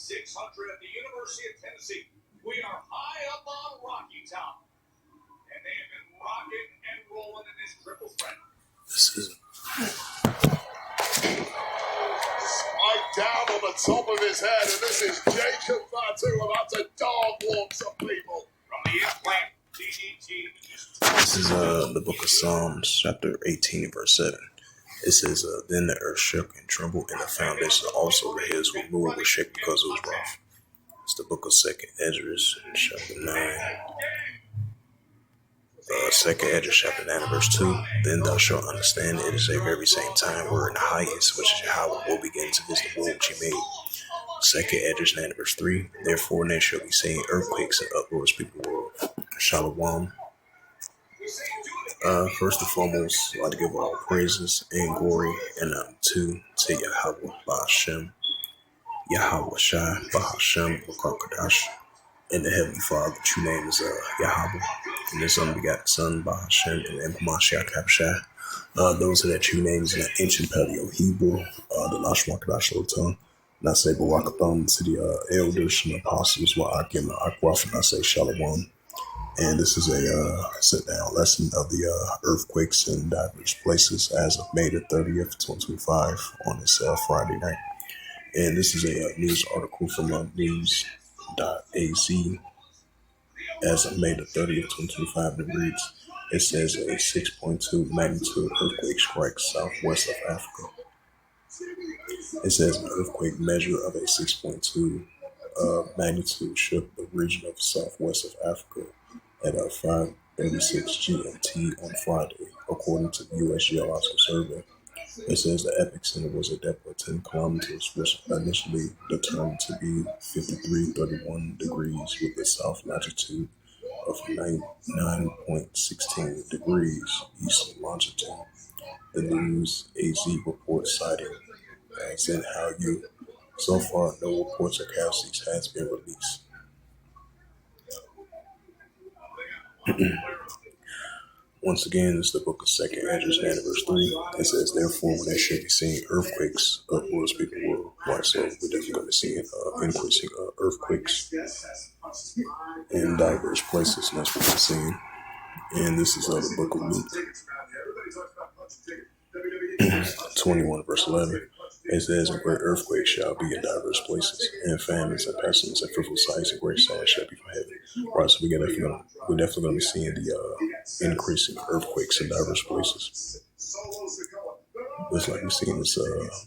This is right down on the top of his head, and this is Jacob Fatu about to dog walk some people from the implant. This is the book of Psalms, chapter 18, verse 7. It says, Then the earth shook and trembled, and the foundations also the hills were moved with shaking because it was rough. It's the book of 2nd Esdras, chapter 9. 2nd Esdras, chapter 9, verse 2. Then thou shalt understand it is a very same time where in the highest, which is Yahweh, will begin to visit the world which he made. 2nd Esdras 9, verse 3. Therefore there shall be seen earthquakes and uproars people the world. Shalom. First and foremost, I'd like to give all praises and glory and to Yahweh Ba'ashem, Yahweh Shai Ba'ashem Wakakadash, and the Heavenly Father. The true name is Yahweh, and His unbegotten Son Ba'ashem and Mashiach Kabshai. Those are the true names in the ancient Paleo Hebrew, the Lashma Kadash Lotan. And I say Barakathon to the elders and apostles, Wa'akim and Akwaf, and I say Shalom. And this is a sit-down lesson of the earthquakes in diverse places as of May the 30th, 2025 on this Friday night. And this is a news article from news.az as of May the 30th, 2025. It reads, it says a 6.2 magnitude earthquake strikes southwest of Africa. It says an earthquake measure of a 6.2 magnitude shook the region of southwest of Africa at 5:36 GMT on Friday, according to the U.S. Geological Survey. It says the epicenter was a depth of 10 kilometers, which initially determined to be 53.31 degrees with a south latitude of 9.16 degrees east longitude. The news AZ reports citing as in how you. So far, no reports of casualties has been released. Once again, it's the book of 2nd Esdras, verse 3. It says, therefore, when there should be seeing earthquakes, uproars people worldwide. So we're definitely going to be seeing increasing earthquakes in diverse places, and that's what we're seeing. And this is the book of Luke 21, verse 11. It says, a great earthquake shall be in diverse places, and famines and pestilence and fruitful sights and great sound shall be from heaven. Right, so we're definitely going to be seeing the increasing earthquakes in diverse places. It's like we're seeing this,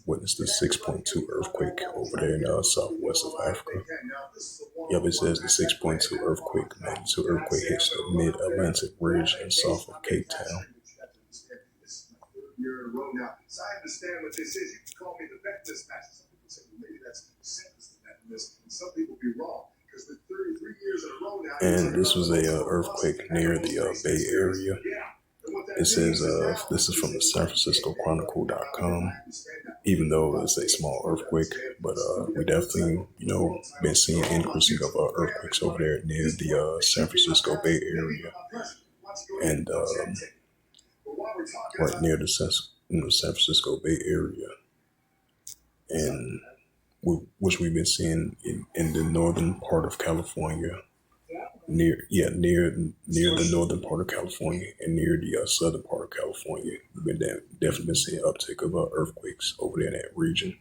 witness this 6.2 earthquake over there in southwest of Africa. Yep, it says the 6.2 magnitude earthquake hits the mid-Atlantic ridge and south of Cape Town. You're a road now. So I understand what this is. You can call me the vet dispatcher. Some people say, well, maybe that's sentence to that list. And some people be wrong. Because with 33 years in a row now. And this was a earthquake near the Bay Area. It says this is from the San Francisco Chronicle.com. Even though it's a small earthquake, but we definitely, been seeing increasing of earthquakes over there near the San Francisco Bay Area. And right near the San Francisco Bay Area, and which we've been seeing in the northern part of California, near the northern part of California and near the southern part of California. We've been definitely been seeing an uptick of earthquakes over there in that region.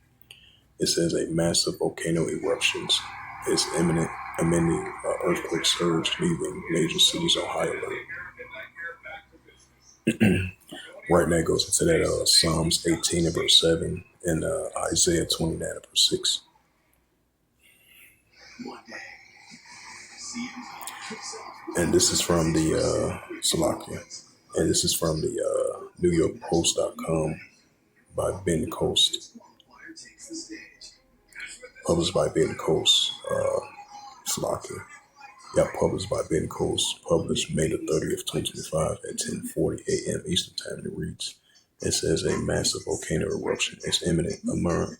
It says a massive volcano eruptions is imminent, amending earthquake surge, leaving major cities on high alert. Right now it goes into that Psalms 18 and verse 7 and Isaiah 29 and verse 6. And this is from the Salakia. And this is from the NewYorkPost.com by Ben Coast. Published by Ben Coast. Salakia. Yeah, published by Ben Coast, published May the 30th, 2025 at 10:40 a.m. Eastern Time. It reads, it says a massive volcano eruption is imminent,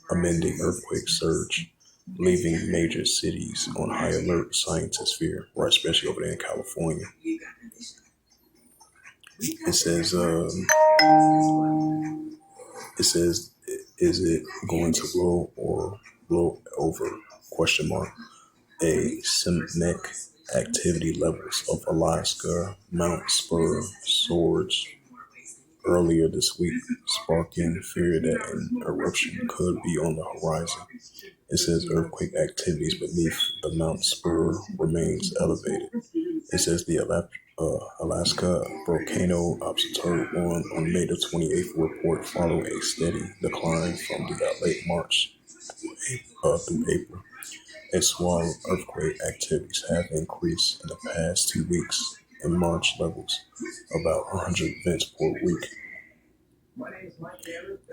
amending earthquake surge, leaving major cities on high alert, scientists fear, right, especially over there in California. It says, is it going to blow over question mark. A seismic activity levels of Alaska Mount Spur soared earlier this week, sparking fear that an eruption could be on the horizon. It says earthquake activities beneath the Mount Spur remains elevated. It says the Alaska Volcano Observatory on May the 28th report following a steady decline from the late March through April. A swell of earthquake activities have increased in the past 2 weeks. In March levels, about 100 events per week.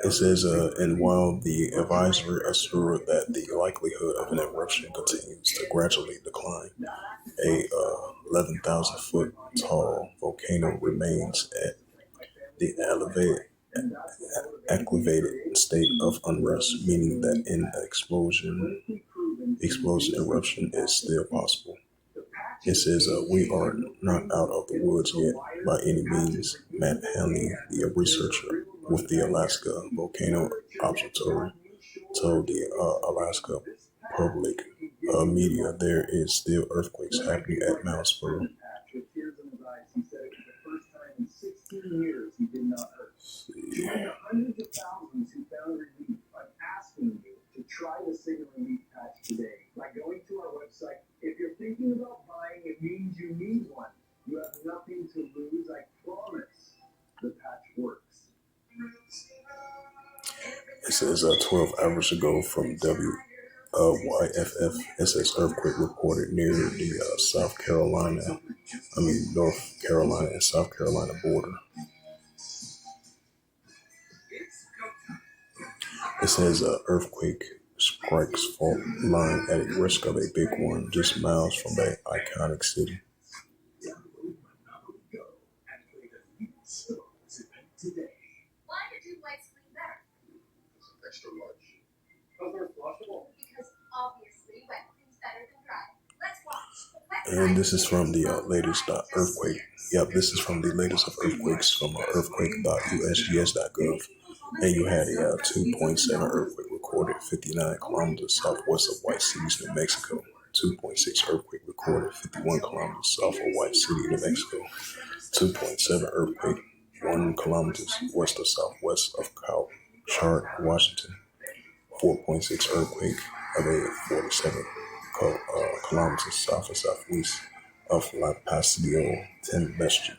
It says, and while the advisory assured that the likelihood of an eruption continues to gradually decline, a 11,000 foot tall volcano remains at the activated state of unrest, meaning that an explosion eruption is still possible. It says, we are not out of the woods yet by any means. Matt Hanley, the researcher with the Alaska Volcano Observatory, told the Alaska public media there is still earthquakes happening at Mount Spur. Try the Signal Relief Patch today by going to our website. If you're thinking about buying, it means you need one. You have nothing to lose, I promise. The patch works. It says 12 hours ago from WYFF, it says earthquake reported near the North Carolina and South Carolina border. It says earthquake strikes fault line at a risk of a big one just miles from the iconic city. Why did you like sleep better? Extra large. Because obviously wet is better than dry. Let's watch. And this is from the latest earthquake. Yep, this is from the latest of earthquakes from earthquake.usgs.gov. And you had a 2.7 earthquake recorded 59 kilometers southwest of White Cities, New Mexico. 2.6 earthquake recorded 51 kilometers south of White City, New Mexico. 2.7 earthquake 1 kilometers west of southwest of Chart, Washington. 4.6 earthquake of a 47 kilometers south and southwest of La Pasillo, Tennessee.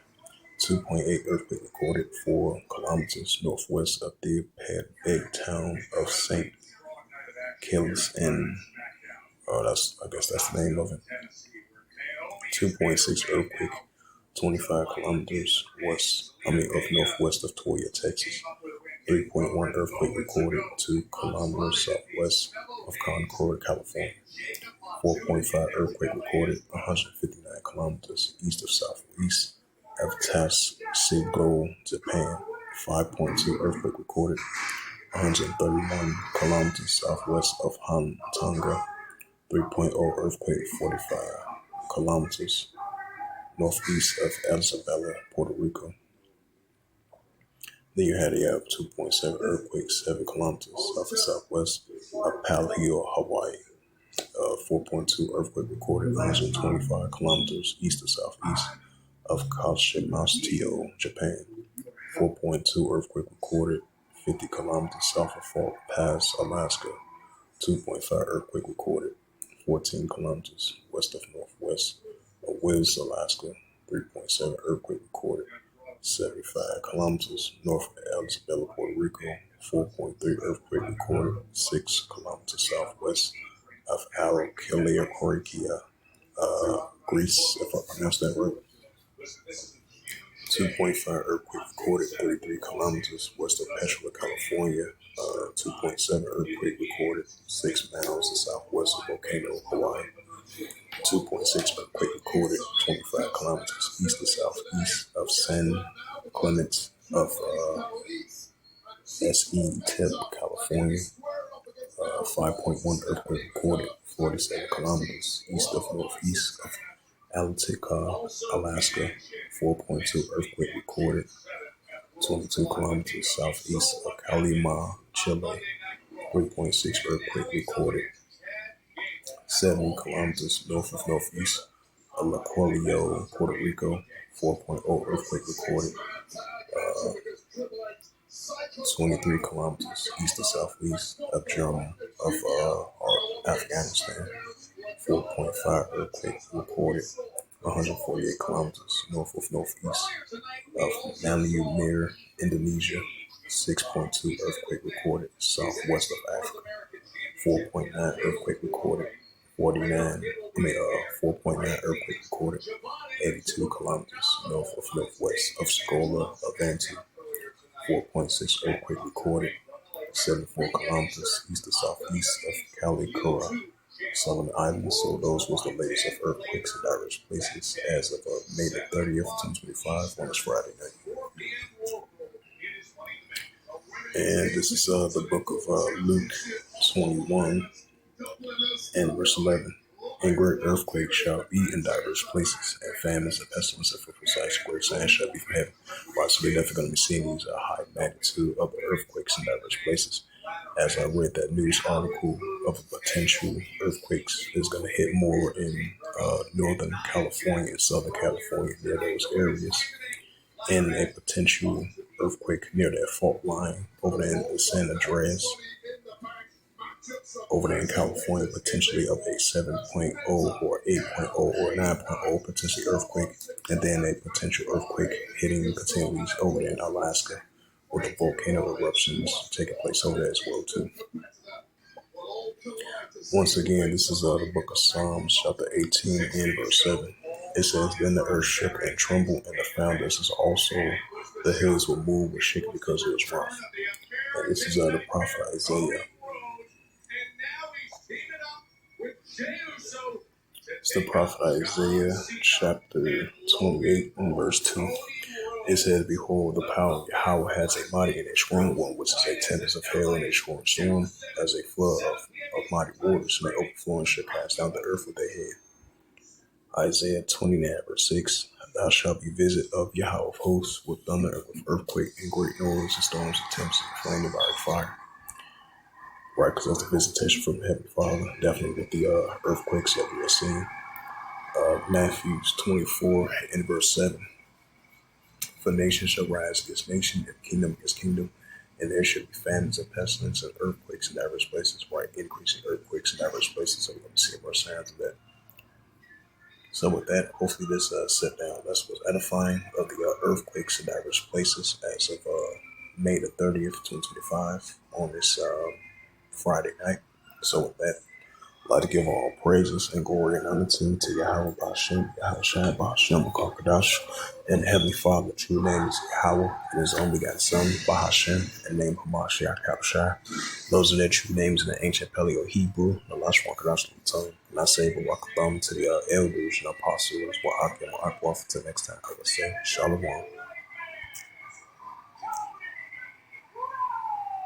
2.8 earthquake recorded 4 kilometers northwest of the big town of St. Kills and I guess that's the name of it. 2.6 earthquake 25 kilometers of northwest of Toyah, Texas. 3.1 earthquake recorded 2 kilometers southwest of Concord, California. 4.5 earthquake recorded 159 kilometers east of southeast of Tasugo, Japan. 5.2 earthquake recorded 131 kilometers southwest of Tonga. 3.0 earthquake 45 kilometers northeast of Isabela, Puerto Rico. Then you had a 2.7 earthquake 7 kilometers south and southwest of Palio, Hawaii. 4.2 earthquake recorded 125 kilometers east to southeast of Kashimatsutio, Japan. 4.2 earthquake recorded 50 kilometers south of Fort Pass, Alaska. 2.5 earthquake recorded 14 kilometers west of northwest of Wills, Alaska. 3.7 earthquake recorded 75 kilometers north of Isabela, Puerto Rico. 4.3 earthquake recorded 6 kilometers southwest of Alkalikia, Greece, if I pronounced that right. 2.5 earthquake recorded 33 kilometers west of Petra, California. 2.7 earthquake recorded 6 miles southwest of Volcano, Hawaii. 2.6 earthquake recorded 25 kilometers east to southeast of San Clemente of SE Tip, California. 5.1 earthquake recorded 47 kilometers east of northeast of Altica, Alaska. 4.2 earthquake recorded 22 kilometers southeast of Calima, Chile. 3.6 earthquake recorded 70 kilometers north of northeast of La Coelho, Puerto Rico. 4.0 earthquake recorded. 23 kilometers east of southeast of Afghanistan. 4.5 earthquake recorded. 148 kilometers north of northeast of Maluku, Indonesia. 6.2 earthquake recorded southwest of Africa. 4.9 earthquake recorded. 4.9 earthquake recorded. 82 kilometers north of northwest of Scola, Avanti. 4.6 earthquake recorded. 74 kilometers east to southeast of Kalikura, Solomon Islands. So those was the latest of earthquakes in diverse places as of May the 30th, 2025 on this Friday night. And this is the book of Luke 21 and verse 11. And great earthquakes shall be in diverse places, and famines and pestilences for precise great signs shall be from heaven. Right, so we're definitely going to be seeing these high magnitude of the earthquakes in diverse places. As I read that news article of potential earthquakes is going to hit more in Northern California and Southern California, near those areas, and a potential earthquake near that fault line over there in San Andreas, over there in California, potentially of a 7.0 or 8.0 or 9.0 potential earthquake, and then a potential earthquake hitting continues over there in Alaska, with the volcano eruptions taking place over there as well too. Once again, this is the book of Psalms, chapter 18 and verse 7. It says, Then the earth shook and trembled, and the foundations also the hills were moved with shaking because it was rough. And this is the prophet Isaiah. It's the prophet Isaiah, chapter 28 and verse 2. It says, Behold, the power of Yahweh has a mighty and a strong one, which is a tempest of hail and a strong storm, as a flood of mighty waters, and an overflowing shall cast down the earth with their head. Isaiah 29 verse 6. Thou shalt be visited of Yahweh of hosts with thunder and with earthquake and great noise and storms and tempests and flaming by fire. Right, because that's the visitation from the Heavenly Father, definitely with the earthquakes that we are seeing. Matthew 24 and verse 7. For nation shall rise against nation, and kingdom against kingdom, and there shall be famines and pestilence and earthquakes in diverse places, right? Increasing earthquakes in diverse places, so we're going to see more signs of that. So with that, hopefully this sit-down lesson was edifying of the earthquakes in diverse places as of May the 30th, 2025 on this Friday night. So with that, I'd like to give all praises and glory and honor to Yahweh Ba'Shem, Yahweh Shai Ba'Shem, Kakadash, and Heavenly Father. The true name is Yahweh, and His only begotten Son, Ba'Shem, and name Hamashiach Yahushai. Those are their true names in the ancient Paleo Hebrew, the Lashwan Kadash tongue. And I say Barakadam to the elders and apostles, Wa'akim Wa'akwa. Until next time, I will say Shalom.